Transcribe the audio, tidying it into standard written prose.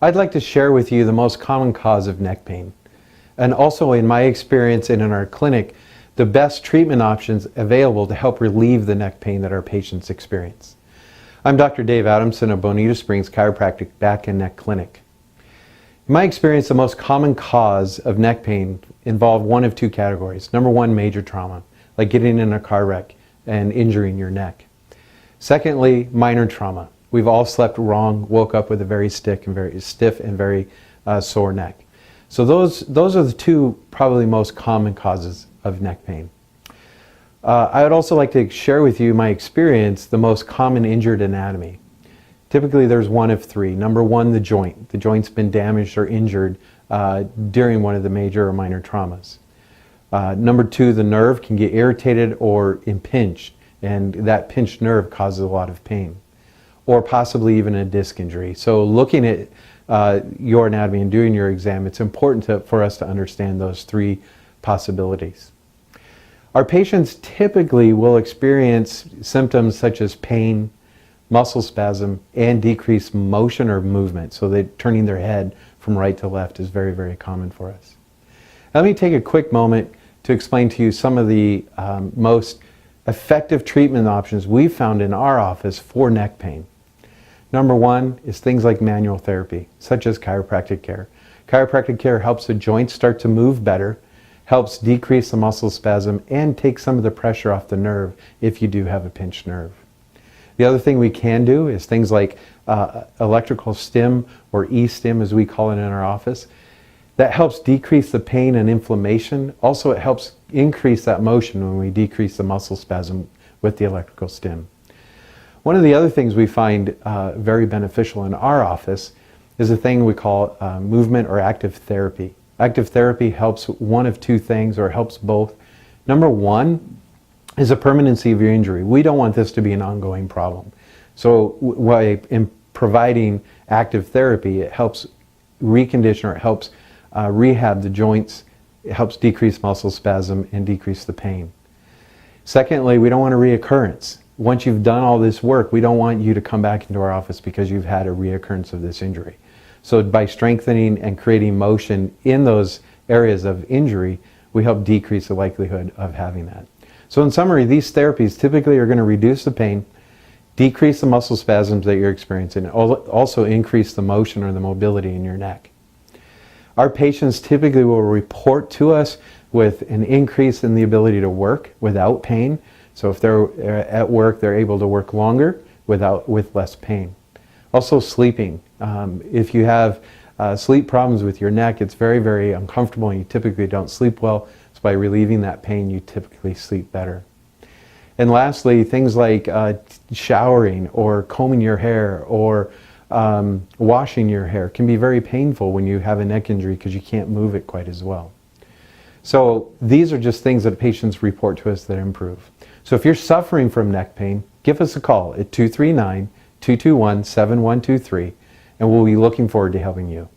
I'd like to share with you the most common cause of neck pain, and also in my experience and in our clinic, the best treatment options available to help relieve the neck pain that our patients experience. I'm Dr. Dave Adamson of Bonita Springs Chiropractic Back and Neck Clinic. In my experience, the most common cause of neck pain involved one of two categories. Number one, major trauma, like getting in a car wreck and injuring your neck. Secondly, minor trauma. We've all slept wrong, woke up with a very stiff and very sore neck. So those are the two probably most common causes of neck pain. I would also like to share with you my experience, the most common injured anatomy. Typically there's one of three. Number one, the joint. The joint's been damaged or injured during one of the major or minor traumas. Number two, the nerve can get irritated or impinged, and that pinched nerve causes a lot of pain. Or possibly even a disc injury. So looking at your anatomy and doing your exam, it's important for us to understand those three possibilities. Our patients typically will experience symptoms such as pain, muscle spasm, and decreased motion or movement. So turning their head from right to left is very, very common for us. Let me take a quick moment to explain to you some of the most effective treatment options we've found in our office for neck pain. Number one is things like manual therapy, such as chiropractic care. Chiropractic care helps the joints start to move better, helps decrease the muscle spasm, and take some of the pressure off the nerve if you do have a pinched nerve. The other thing we can do is things like electrical stim, or e-stim as we call it in our office. That helps decrease the pain and inflammation. Also, it helps increase that motion when we decrease the muscle spasm with the electrical stim. One of the other things we find very beneficial in our office is a thing we call movement or active therapy. Active therapy helps one of two things, or helps both. Number one is the permanency of your injury. We don't want this to be an ongoing problem. So in providing active therapy, it helps recondition, or it helps rehab the joints, it helps decrease muscle spasm and decrease the pain. Secondly, we don't want a reoccurrence. Once you've done all this work, we don't want you to come back into our office because you've had a reoccurrence of this injury. So by strengthening and creating motion in those areas of injury, we help decrease the likelihood of having that. So in summary, these therapies typically are going to reduce the pain, decrease the muscle spasms that you're experiencing, and also increase the motion or the mobility in your neck. Our patients typically will report to us with an increase in the ability to work without pain. So if they're at work, they're able to work longer with less pain. Also sleeping. If you have sleep problems with your neck, it's very, very uncomfortable and you typically don't sleep well. So by relieving that pain, you typically sleep better. And lastly, things like showering or combing your hair or washing your hair can be very painful when you have a neck injury because you can't move it quite as well. So these are just things that patients report to us that improve. So if you're suffering from neck pain, give us a call at 239-221-7123, and we'll be looking forward to helping you.